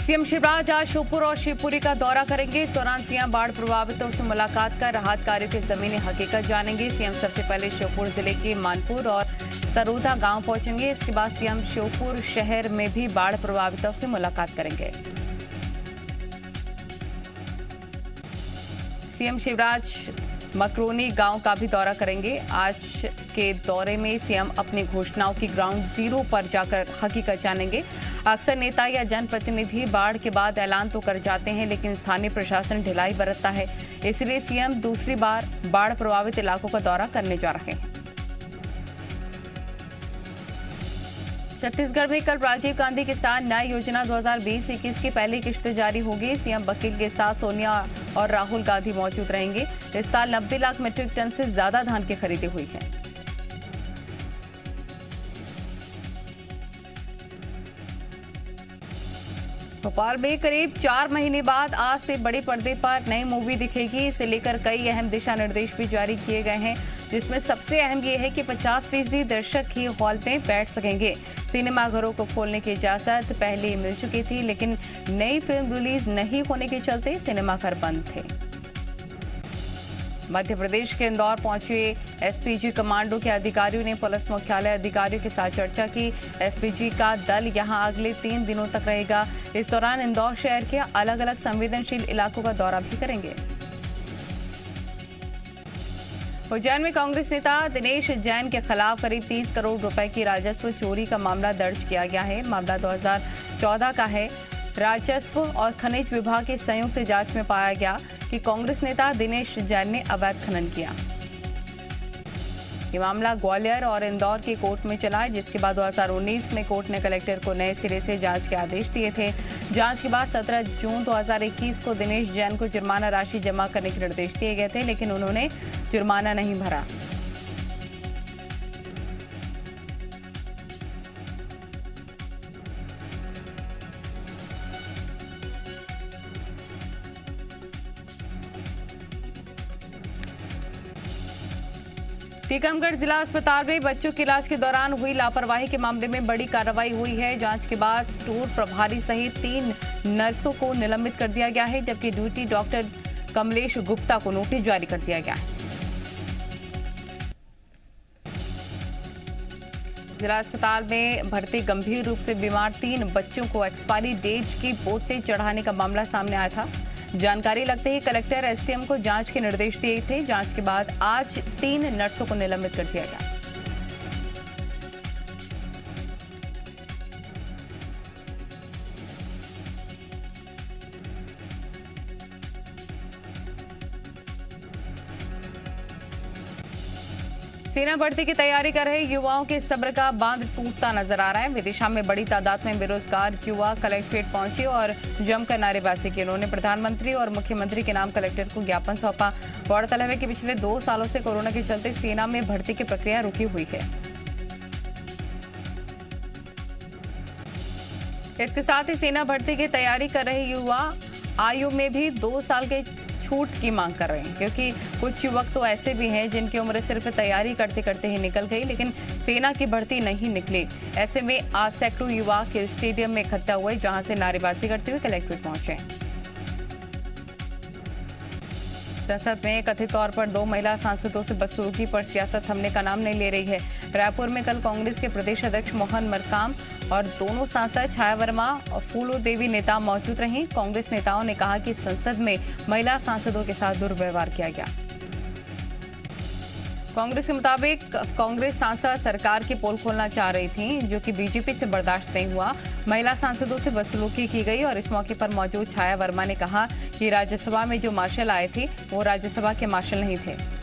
CM Shivraj आज श्योपुर और शिवपुरी का दौरा करेंगे। इस दौरान सीएम बाढ़ प्रभावितों से मुलाकात कर राहत कार्यों की जमीनी हकीकत जानेंगे। सीएम सबसे पहले श्योपुर जिले के मानपुर और सरोदा गांव पहुंचेंगे। इसके बाद सीएम श्योपुर शहर में भी बाढ़ प्रभावितों से मुलाकात करेंगे। सीएम शिवराज मकरोनी गांव का भी दौरा करेंगे। आज के दौरे में सीएम अपनी घोषणाओं की ग्राउंड जीरो पर जाकर हकीकत जानेंगे। अक्सर नेता या जनप्रतिनिधि बाढ़ के बाद ऐलान तो कर जाते हैं, लेकिन स्थानीय प्रशासन ढिलाई बरतता है। इसलिए सीएम दूसरी बार बाढ़ प्रभावित इलाकों का दौरा करने जा रहे हैं। छत्तीसगढ़ में कल राजीव गांधी किसान न्याय योजना 2020-21 की पहली किश्त जारी होगी। सीएम बकील के साथ सोनिया और राहुल गांधी मौजूद रहेंगे। इस साल 90 लाख मीट्रिक टन से ज्यादा धान की खरीदी हुई है। भोपाल में करीब 4 महीने बाद आज से बड़े पर्दे पर नई मूवी दिखेगी। इसे लेकर कई अहम दिशा निर्देश भी जारी किए गए हैं, जिसमें सबसे अहम ये है कि 50% दर्शक ही हॉल में बैठ सकेंगे। सिनेमाघरों को खोलने की इजाजत पहले मिल चुकी थी, लेकिन नई फिल्म रिलीज नहीं होने के चलते सिनेमाघर बंद थे। मध्य प्रदेश के इंदौर पहुंचे एसपीजी कमांडो के अधिकारियों ने पुलिस मुख्यालय अधिकारियों के साथ चर्चा की। एसपीजी का दल यहां अगले 3 दिनों तक रहेगा। इस दौरान इंदौर शहर के अलग अलग संवेदनशील इलाकों का दौरा भी करेंगे। उज्जैन में कांग्रेस नेता दिनेश जैन के खिलाफ करीब 30 करोड़ रुपए की राजस्व चोरी का मामला दर्ज किया गया है। मामला 2014 का है। राजस्व और खनिज विभाग की संयुक्त जांच में पाया गया कि कांग्रेस नेता दिनेश जैन ने अवैध खनन किया। ये मामला ग्वालियर और इंदौर की कोर्ट में चला, जिसके बाद 2019 में कोर्ट ने कलेक्टर को नए सिरे से जांच के आदेश दिए थे। जांच के बाद 17 जून 2021 को दिनेश जैन को जुर्माना राशि जमा करने के निर्देश दिए गए थे, लेकिन उन्होंने जुर्माना नहीं भरा। टीकमगढ़ जिला अस्पताल में बच्चों के इलाज के दौरान हुई लापरवाही के मामले में बड़ी कार्रवाई हुई है। जांच के बाद स्टोर प्रभारी सहित 3 नर्सों को निलंबित कर दिया गया है, जबकि ड्यूटी डॉक्टर कमलेश गुप्ता को नोटिस जारी कर दिया गया है। जिला अस्पताल में भर्ती गंभीर रूप से बीमार 3 बच्चों को एक्सपायरी डेट की बोतलें चढ़ाने का मामला सामने आया था। जानकारी लगते ही कलेक्टर एसडीएम को जांच के निर्देश दिए थे। जांच के बाद आज 3 नर्सों को निलंबित कर दिया गया। सेना भर्ती की तैयारी कर रहे युवाओं के सब्र का बांध टूटता नजर आ रहा है। विदिशा में बड़ी तादाद में बेरोजगार युवा कलेक्ट्रेट पहुंचे और जमकर नारेबाजी की। उन्होंने प्रधानमंत्री और मुख्यमंत्री के नाम कलेक्टर को ज्ञापन सौंपा। गौरतलब है कि पिछले 2 सालों से कोरोना के चलते सेना में भर्ती की प्रक्रिया रुकी हुई है। इसके साथ ही सेना भर्ती की तैयारी कर रहे युवा आयु में भी 2 साल के छूट की मांग कर रहे हैं, क्योंकि कुछ युवक तो ऐसे भी हैं जिनकी उम्र सिर्फ तैयारी करते करते ही निकल गई, लेकिन सेना की भर्ती नहीं निकली। ऐसे में आज सैकड़ों युवा के स्टेडियम में इकट्ठा हुए, जहां से नारेबाजी करते हुए कलेक्ट्रेट पहुंचे। संसद में कथित तौर पर 2 महिला सांसदों से बदसलूकी पर सियासत थमने का नाम नहीं ले रही है। रायपुर में कल कांग्रेस के प्रदेश अध्यक्ष मोहन मरकाम और दोनों सांसद छाया वर्मा और फूलो देवी नेता मौजूद रहीं। कांग्रेस नेताओं ने कहा कि संसद में महिला सांसदों के साथ दुर्व्यवहार किया गया। कांग्रेस के मुताबिक कांग्रेस सांसद सरकार की पोल खोलना चाह रही थी, जो कि बीजेपी से बर्दाश्त नहीं हुआ। महिला सांसदों से बदसलूकी की गई और इस मौके पर मौजूद छाया वर्मा ने कहा कि राज्यसभा में जो मार्शल आए थे वो राज्यसभा के मार्शल नहीं थे।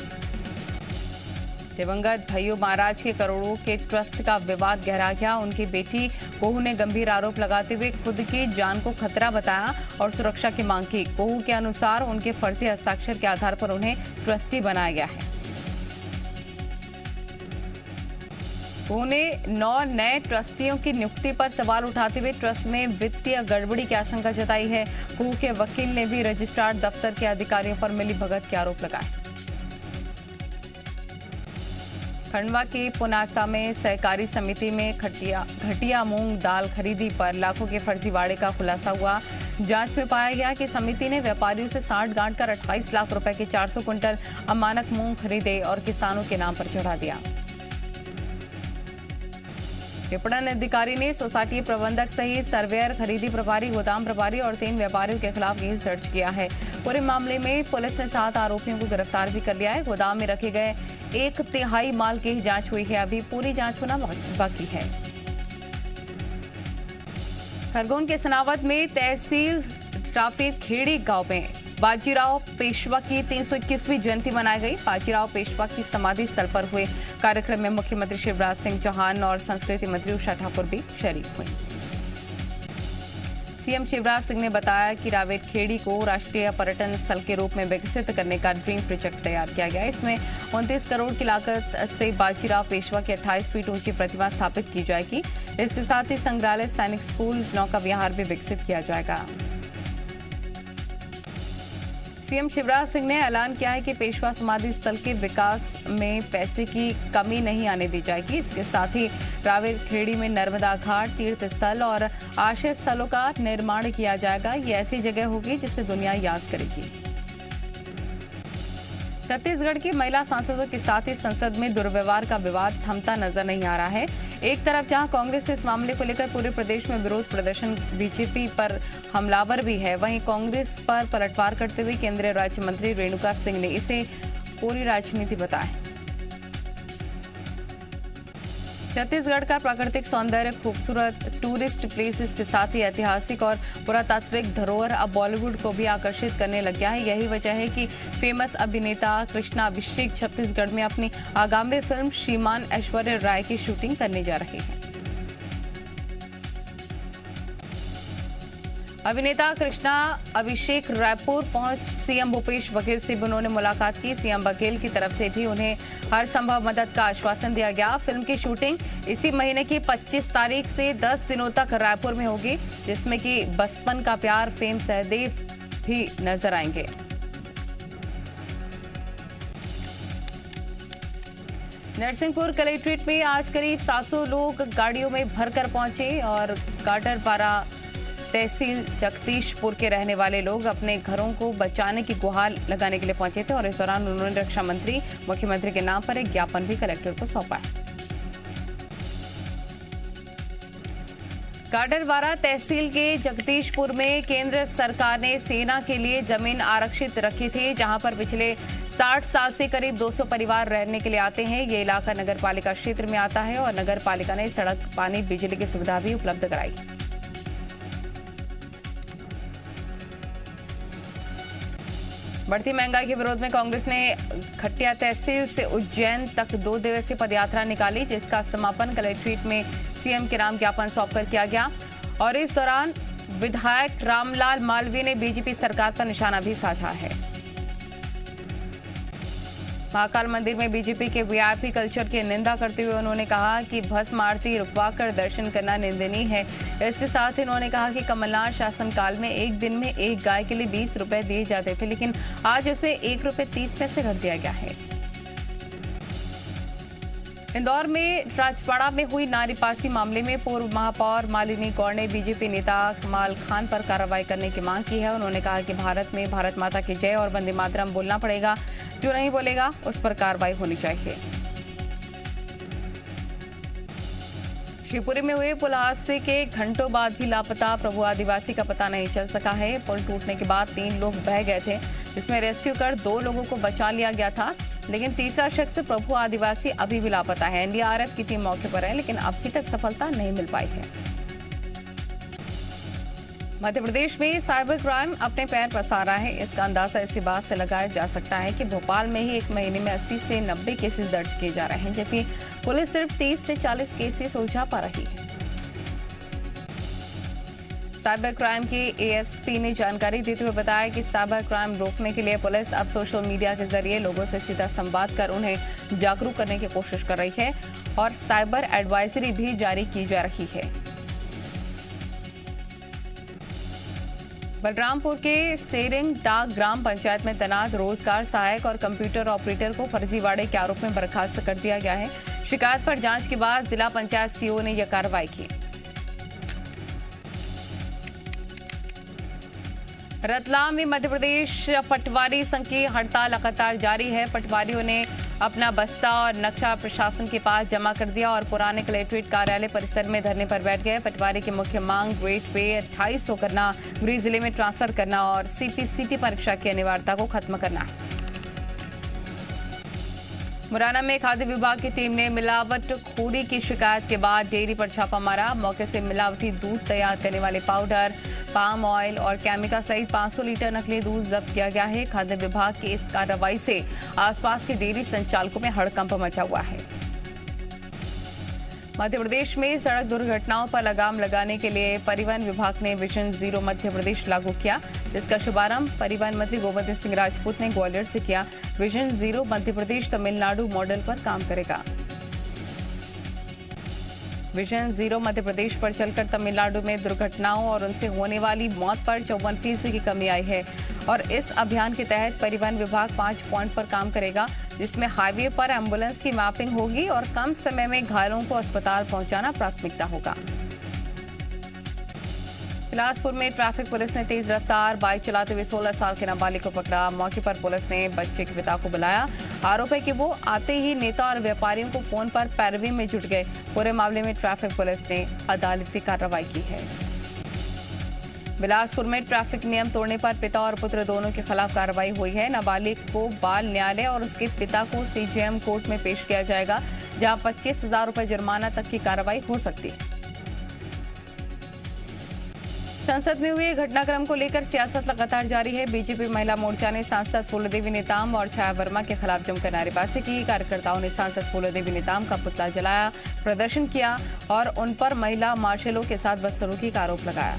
दिवंगत भैयू महाराज के करोड़ों के ट्रस्ट का विवाद गहरा गया। उनकी बेटी कोहू ने गंभीर आरोप लगाते हुए खुद की जान को खतरा बताया और सुरक्षा की मांग की। कोहू के अनुसार उनके फर्जी हस्ताक्षर के आधार पर उन्हें ट्रस्टी बनाया गया है। उन्होंने 9 नए ट्रस्टियों की नियुक्ति पर सवाल उठाते हुए ट्रस्ट में वित्तीय गड़बड़ी की आशंका जताई है। कुहू के वकील ने भी रजिस्ट्रार दफ्तर के अधिकारियों पर मिलीभगत के आरोप लगाए। खंडवा के पुनासा में सहकारी समिति में घटिया मूंग दाल खरीदी पर लाखों के फर्जीवाड़े का खुलासा हुआ। जांच में पाया गया कि समिति ने व्यापारियों से साठ गांठ कर 28 लाख रुपए के 400 क्विंटल अमानक मूंग खरीदे और किसानों के नाम पर चढ़ा दिया। विपणन अधिकारी ने सोसाइटी प्रबंधक सहित सर्वेयर, खरीदी प्रभारी, गोदाम प्रभारी और 3 व्यापारियों के खिलाफ केस दर्ज किया है। पूरे मामले में पुलिस ने 7 आरोपियों को गिरफ्तार भी कर लिया है। गोदाम में रखे गए 1/3 माल की जांच हुई है, अभी पूरी जांच होना बाकी है। खरगोन के सनावद में तहसील राफेर खेड़ी गांव में बाजीराव पेशवा की 321वीं जयंती मनाई गई। बाजीराव पेशवा की समाधि स्थल पर हुए कार्यक्रम में मुख्यमंत्री शिवराज सिंह चौहान और संस्कृति मंत्री उषा ठाकुर भी शरीक हुए। सीएम शिवराज सिंह ने बताया कि रावेर खेड़ी को राष्ट्रीय पर्यटन स्थल के रूप में विकसित करने का ड्रीम प्रोजेक्ट तैयार किया गया है। इसमें 29 करोड़ की लागत से बाजीराव पेशवा की 28 फीट ऊंची प्रतिमा स्थापित की जाएगी। इसके साथ ही संग्रहालय, सैनिक स्कूल, नौका विहार भी विकसित किया जाएगा। सीएम शिवराज सिंह ने ऐलान किया है कि पेशवा समाधि स्थल के विकास में पैसे की कमी नहीं आने दी जाएगी। इसके साथ ही रावेर खेड़ी में नर्मदा घाट, तीर्थ स्थल और आश्रय स्थलों का निर्माण किया जाएगा। ये ऐसी जगह होगी जिसे दुनिया याद करेगी। छत्तीसगढ़ की महिला सांसदों के साथ ही संसद में दुर्व्यवहार का विवाद थमता नजर नहीं आ रहा है। एक तरफ जहां कांग्रेस इस मामले को लेकर पूरे प्रदेश में विरोध प्रदर्शन, बीजेपी पर हमलावर भी है, वहीं कांग्रेस पर पलटवार करते हुए केंद्रीय राज्य मंत्री रेणुका सिंह ने इसे पूरी राजनीति बताया। छत्तीसगढ़ का प्राकृतिक सौंदर्य, खूबसूरत टूरिस्ट प्लेसेस के साथ ही ऐतिहासिक और पुरातात्विक धरोहर अब बॉलीवुड को भी आकर्षित करने लग गया है। यही वजह है कि फेमस अभिनेता कृष्णा अभिषेक छत्तीसगढ़ में अपनी आगामी फिल्म श्रीमान ऐश्वर्या राय की शूटिंग करने जा रहे हैं। अभिनेता कृष्णा अभिषेक रायपुर पहुंच सीएम भूपेश बघेल से भी उन्होंने मुलाकात की। सीएम बघेल की तरफ से भी उन्हें हर संभव मदद का आश्वासन दिया गया। फिल्म की शूटिंग इसी महीने की 25 तारीख से 10 दिनों तक रायपुर में होगी, जिसमें कि बचपन का प्यार फेम सहदेव भी नजर आएंगे। नरसिंहपुर कलेक्ट्रेट में आज करीब 700 लोग गाड़ियों में भरकर पहुंचे और गाडरवारा तहसील जगदीशपुर के रहने वाले लोग अपने घरों को बचाने की गुहार लगाने के लिए पहुंचे थे और इस दौरान उन्होंने रक्षा मंत्री, मुख्यमंत्री के नाम पर एक ज्ञापन भी कलेक्टर को सौंपा है। गाडरवारा तहसील के जगदीशपुर में केंद्र सरकार ने सेना के लिए जमीन आरक्षित रखी थी, जहां पर पिछले 60 साल से करीब 200 परिवार रहने के लिए आते हैं। ये इलाका नगर पालिका क्षेत्र में आता है और नगर पालिका ने सड़क, पानी, बिजली की सुविधा भी उपलब्ध कराई। बढ़ती महंगाई के विरोध में कांग्रेस ने खटिया तहसील से उज्जैन तक 2 दिवसीय पदयात्रा निकाली, जिसका समापन कलेक्ट्रेट में सीएम के नाम ज्ञापन सौंपकर किया गया और इस दौरान विधायक रामलाल मालवीय ने बीजेपी सरकार पर निशाना भी साधा है। महाकाल मंदिर में बीजेपी के वीआईपी कल्चर की निंदा करते हुए उन्होंने कहा कि भस्म आरती रुकवाकर दर्शन करना निंदनीय है। इसके साथ ही उन्होंने कहा कि कमलनाथ शासनकाल में एक दिन में एक गाय के लिए 20 रुपए दिए जाते थे, लेकिन आज उसे 1 रुपए 30 पैसे कर दिया गया है। इंदौर में राजवाड़ा में हुई नारीपासी मामले में पूर्व महापौर मालिनी गौड़ ने बीजेपी नेता कमाल खान पर कार्रवाई करने की मांग की है। उन्होंने कहा कि भारत में भारत माता की जय और वंदे मातरम बोलना पड़ेगा, जो नहीं बोलेगा उस पर कार्रवाई होनी चाहिए। शिवपुरी में हुए पुल हादसे के घंटों बाद भी लापता प्रभु आदिवासी का पता नहीं चल सका है। पुल टूटने के बाद 3 लोग बह गए थे, जिसमें रेस्क्यू कर 2 लोगों को बचा लिया गया था, लेकिन तीसरा शख्स प्रभु आदिवासी अभी भी लापता है। एनडीआरएफ की टीम मौके पर है, लेकिन अभी तक सफलता नहीं मिल पाई है। मध्य प्रदेश में साइबर क्राइम अपने पैर पसार रहा है। इसका अंदाजा इसी बात से लगाया जा सकता है कि भोपाल में ही एक महीने में 80 से 90 केसेस दर्ज किए जा रहे हैं, जबकि पुलिस सिर्फ 30 से 40 केसेस उलझा पा रही है। साइबर क्राइम के एएसपी ने जानकारी देते हुए बताया कि साइबर क्राइम रोकने के लिए पुलिस अब सोशल मीडिया के जरिए लोगों से सीधा संवाद कर उन्हें जागरूक करने की कोशिश कर रही है और साइबर एडवाइजरी भी जारी की जा रही है। बलरामपुर के सेरिंग डाक ग्राम पंचायत में तैनात रोजगार सहायक और कंप्यूटर ऑपरेटर को फर्जीवाड़े के आरोप में बर्खास्त कर दिया गया है। शिकायत पर जांच के बाद जिला पंचायत सीईओ ने यह कार्रवाई की। रतलाम में मध्य प्रदेश पटवारी संघ की हड़ताल लगातार जारी है। पटवारियों ने अपना बस्ता और नक्शा प्रशासन के पास जमा कर दिया और पुराने कलेक्ट्रेट कार्यालय परिसर में धरने पर बैठ गए। पटवारी की मुख्य मांग ग्रेड पे 2800 करना, गृह जिले में ट्रांसफर करना और सीपीसीटी परीक्षा की अनिवार्यता को खत्म करना है। मुरैना में खाद्य विभाग की टीम ने मिलावटखोरी की शिकायत के बाद डेयरी पर छापा मारा। मौके से मिलावटी दूध तैयार करने वाले पाउडर, पाम ऑयल और केमिकल सहित 500 लीटर नकली दूध जब्त किया गया है। खाद्य विभाग की इस कार्रवाई से आसपास के डेयरी संचालकों में हड़कंप मचा हुआ है। मध्य प्रदेश में सड़क दुर्घटनाओं पर लगाम लगाने के लिए परिवहन विभाग ने विजन जीरो मध्य प्रदेश लागू किया, जिसका शुभारंभ परिवहन मंत्री गोविंद सिंह राजपूत ने ग्वालियर से किया। Vision zero Madhya Pradesh Tamil Nadu model पर काम करेगा। विजन जीरो मध्य प्रदेश पर चलकर तमिलनाडु में दुर्घटनाओं और उनसे होने वाली मौत पर 54% की कमी आई है और इस अभियान के तहत परिवहन विभाग 5 पॉइंट पर काम करेगा, जिसमें हाईवे पर एम्बुलेंस की मैपिंग होगी और कम समय में घायलों को अस्पताल पहुंचाना प्राथमिकता होगा। बिलासपुर में ट्रैफिक पुलिस ने तेज रफ्तार बाइक चलाते हुए 16 साल के नाबालिग को पकड़ा। मौके पर पुलिस ने बच्चे के पिता को बुलाया। आरोप है कि वो आते ही नेता और व्यापारियों को फोन पर पैरवी में जुट गए। पूरे मामले में ट्रैफिक पुलिस ने अदालती कार्रवाई की है। बिलासपुर में ट्रैफिक नियम तोड़ने पर पिता और पुत्र दोनों के खिलाफ कार्रवाई हुई है। नाबालिग को बाल न्यायालय और उसके पिता को सीजेएम कोर्ट में पेश किया जाएगा, जहां 25,000 रुपए जुर्माना तक की कार्रवाई हो सकती है। संसद में हुए घटनाक्रम को लेकर सियासत लगातार जारी है। बीजेपी महिला मोर्चा ने सांसद फूलदेवी नेताम और छाया वर्मा के खिलाफ जमकर नारेबाजी की। कार्यकर्ताओं ने सांसद फूलदेवी नेताम का पुतला जलाया, प्रदर्शन किया और उन पर महिला मार्शलों के साथ बदसलूकी का आरोप लगाया।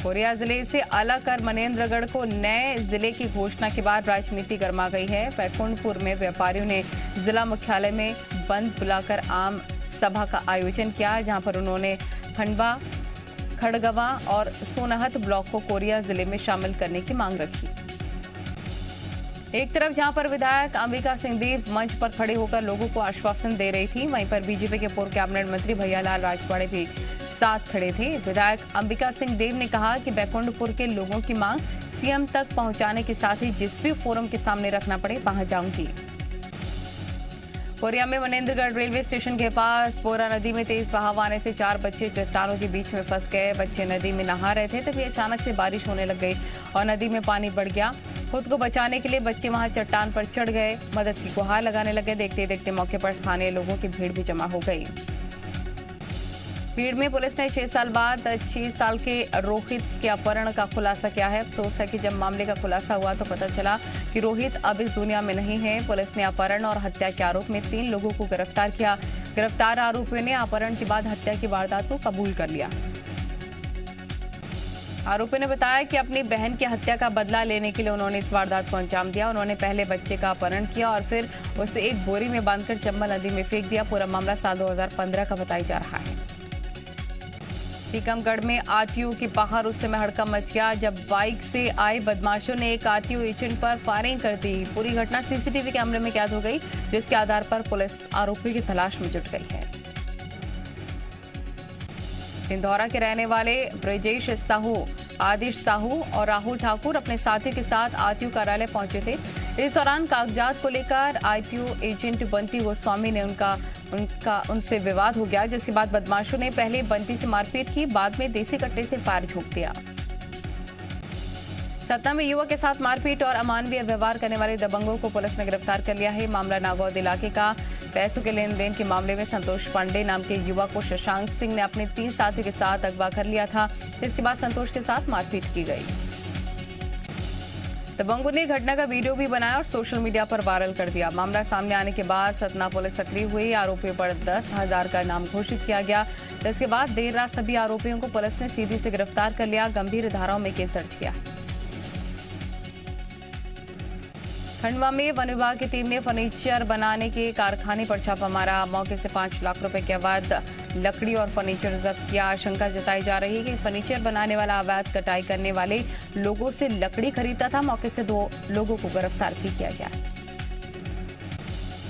कोरिया जिले से अलग कर मनेंद्रगढ़ को नए जिले की घोषणा के बाद राजनीति गर्मा गई है। बैकुंठपुर में व्यापारियों ने जिला मुख्यालय में बंद बुलाकर आम सभा का आयोजन किया, जहां पर उन्होंने खंडवा, खड़गवा और सोनहत ब्लॉक को कोरिया जिले में शामिल करने की मांग रखी। एक तरफ जहां पर विधायक अंबिका सिंह देव मंच पर खड़े होकर लोगों को आश्वासन दे रही थी, वहीं पर बीजेपी के पूर्व कैबिनेट मंत्री भैयालाल राजवाड़े भी साथ खड़े थे। विधायक अंबिका सिंह देव ने कहा कि बैकुंठपुर के लोगों की मांग सीएम तक पहुंचाने के साथ ही जिस भी फोरम के सामने रखना पड़े वहां जाऊंगी। कोरिया में मनेंद्रगढ़ रेलवे स्टेशन के पास पोरा नदी में तेज बहाव आने से 4 बच्चे चट्टानों के बीच में फंस गए। बच्चे नदी में नहा रहे थे, तभी अचानक से बारिश होने लग गई और नदी में पानी बढ़ गया। खुद को बचाने के लिए बच्चे वहां चट्टान पर चढ़ गए, मदद की गुहार लगाने लगे। देखते देखते मौके पर स्थानीय लोगों की भीड़ भी जमा हो गई। भीड़ में पुलिस ने 6 साल बाद 6 साल के रोहित के अपहरण का खुलासा किया है। अफसोस है कि जब मामले का खुलासा हुआ तो पता चला कि रोहित अब इस दुनिया में नहीं है। पुलिस ने अपहरण और हत्या के आरोप में 3 लोगों को गिरफ्तार किया। गिरफ्तार आरोपियों ने अपहरण के बाद हत्या की वारदात को कबूल कर लिया। आरोपी ने बताया कि अपनी बहन की हत्या का बदला लेने के लिए उन्होंने इस वारदात को अंजाम दिया। उन्होंने पहले बच्चे का अपहरण किया और फिर उसे एक बोरी में बांधकर चंबल नदी में फेंक दिया। पूरा मामला साल 2015 का बताया जा रहा है। टीकमगढ़ में आरटीओ के बाहर उस समय हड़कंप मच गया जब बाइक से आए बदमाशों ने एक आरटीओ एजेंट पर फायरिंग कर दी। पूरी घटना सीसीटीवी कैमरे में कैद हो गई, जिसके आधार पर पुलिस आरोपी की तलाश में जुट गई है। इंदौरा के रहने वाले ब्रजेश साहू, आदिश साहू और राहुल ठाकुर अपने साथी के साथ आरटीओ कार्यालय पहुंचे थे। इस दौरान कागजात को लेकर आरटीओ एजेंट बंटी गोस्वामी ने उनसे विवाद हो गया, जिसके बाद बदमाशों ने पहले बंटी से मारपीट की, बाद में देसी कट्टे से फायर झोंक दिया। सतना में युवक के साथ मारपीट और अमानवीय व्यवहार करने वाले दबंगों को पुलिस ने गिरफ्तार कर लिया है। मामला नागौद इलाके का पैसों के लेन देन के मामले में संतोष पांडे नाम के युवक को शशांक सिंह ने अपने 3 साथियों के साथ अगवा कर लिया था। इसके बाद संतोष के साथ मारपीट की गई। दबंगों ने घटना का वीडियो भी बनाया और सोशल मीडिया पर वायरल कर दिया। मामला सामने आने के बाद सतना पुलिस सक्रिय हुई। आरोपियों पर 10,000 का इनाम घोषित किया गया। इसके बाद देर रात सभी आरोपियों को पुलिस ने सीधी से गिरफ्तार कर लिया। गंभीर धाराओं में केस दर्ज किया। खंडवा में वन विभाग की टीम ने फर्नीचर बनाने के कारखाने पर छापा मारा। मौके से 5 लाख रुपए के अवैध लकड़ी और फर्नीचर जब्त किया। आशंका जताई जा रही है कि फर्नीचर बनाने वाला अवैध कटाई करने वाले लोगों से लकड़ी खरीदता था। मौके से 2 लोगों को गिरफ्तार भी किया गया।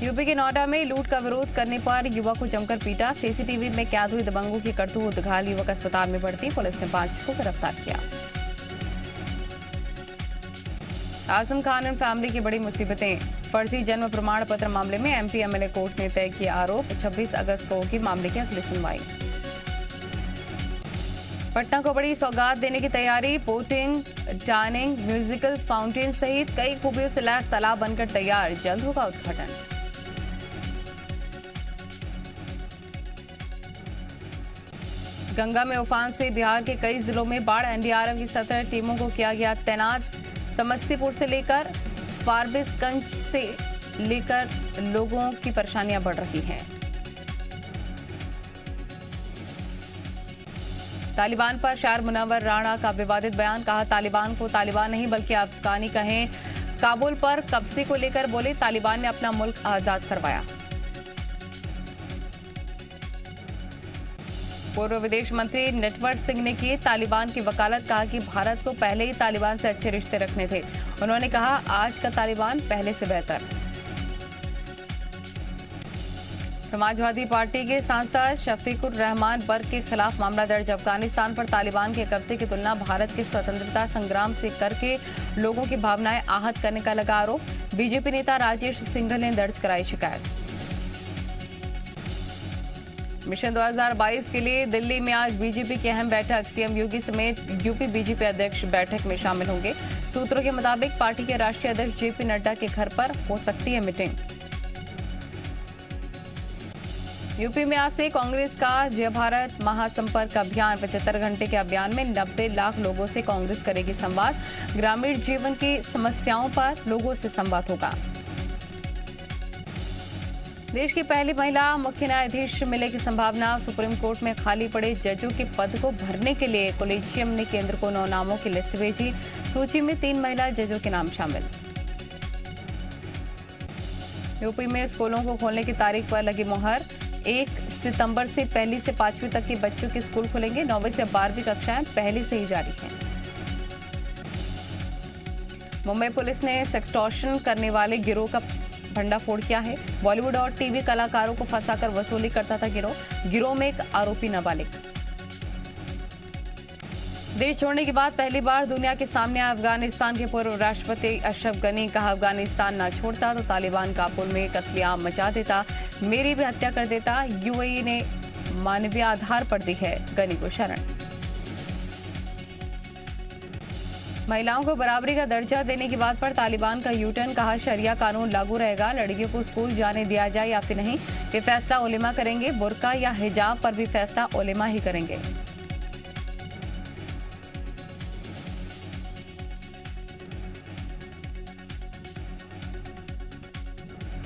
यूपी के नोएडा में लूट का विरोध करने पर युवक को जमकर पीटा। सीसीटीवी में कैद हुई दबंगों की करतूत, घायल युवक अस्पताल में भर्ती। पुलिस ने 5 को गिरफ्तार किया। आजम खान एंड फैमिली की बड़ी मुसीबतें। फर्जी जन्म प्रमाण पत्र मामले में एमपी एमएलए कोर्ट ने तय किया आरोप। 26 अगस्त को होगी मामले की अगली सुनवाई। पटना को बड़ी सौगात देने की तैयारी। बोटिंग, डाइनिंग, म्यूजिकल फाउंटेन सहित कई खूबियों से लैस तालाब बनकर तैयार, जल्द होगा उद्घाटन। गंगा में उफान से बिहार के कई जिलों में बाढ़। एनडीआरएफ की 17 टीमों को किया गया तैनात। समस्तीपुर से लेकर फारबिसगंज से लेकर लोगों की परेशानियां बढ़ रही हैं। तालिबान पर शायर मुनव्वर राणा का विवादित बयान। कहा तालिबान को तालिबान नहीं बल्कि अफगानी कहें। काबुल पर कब्जे को लेकर बोले तालिबान ने अपना मुल्क आजाद करवाया। पूर्व विदेश मंत्री नटवर सिंह ने की तालिबान की वकालत। कहा कि भारत को पहले ही तालिबान से अच्छे रिश्ते रखने थे। उन्होंने कहा आज का तालिबान पहले से बेहतर। समाजवादी पार्टी के सांसद शफीकुर रहमान बर्ग के खिलाफ मामला दर्ज। अफगानिस्तान पर तालिबान के कब्जे की तुलना भारत के स्वतंत्रता संग्राम से करके लोगों की भावनाएं आहत करने का लगा आरोप। बीजेपी नेता राजेश सिंघल ने दर्ज कराई शिकायत। मिशन 2022 के लिए दिल्ली में आज बीजेपी की अहम बैठक। सीएम योगी समेत यूपी बीजेपी अध्यक्ष बैठक में शामिल होंगे। सूत्रों के मुताबिक पार्टी के राष्ट्रीय अध्यक्ष जेपी नड्डा के घर पर हो सकती है मीटिंग। यूपी में आज से कांग्रेस का जय भारत महासंपर्क अभियान। 75 घंटे के अभियान में 90 लाख लोगों से कांग्रेस करेगी संवाद। ग्रामीण जीवन की समस्याओं पर लोगों से संवाद होगा। देश की पहली महिला मुख्य न्यायाधीश मिलने की संभावना। सुप्रीम कोर्ट में खाली पड़े जजों के पद को भरने के लिए कोलेजियम ने केंद्र को 9 नामों की लिस्ट भेजी। सूची में 3 महिला जजों के नाम शामिल। यूपी में स्कूलों को खोलने की तारीख पर लगी मुहर। 1 सितंबर से 1 से 5वीं तक के बच्चों के स्कूल खुलेंगे। 9वीं से 12वीं कक्षाएं पहले से ही जारी हैं। मुंबई पुलिस ने सेक्सटॉर्शन करने वाले गिरोह का भंडाफोड़ किया है। बॉलीवुड और टीवी कलाकारों को फंसाकर वसूली करता था गिरोह में एक आरोपी नाबालिग। देश छोड़ने के बाद पहली बार दुनिया के सामने आया अफगानिस्तान के पूर्व राष्ट्रपति अशरफ गनी। कहा अफगानिस्तान ना छोड़ता तो तालिबान काबुल में कत्लेआम मचा देता, मेरी भी हत्या कर देता। यूएई ने मानवीय आधार पर दी है गनी को शरण। महिलाओं को बराबरी का दर्जा देने की बात पर तालिबान का यूटर्न। कहा शरिया कानून लागू रहेगा, लड़कियों को स्कूल जाने दिया जाए या फिर नहीं, ये फैसला उलेमा करेंगे। बुर्का या हिजाब पर भी फैसला उलेमा ही करेंगे।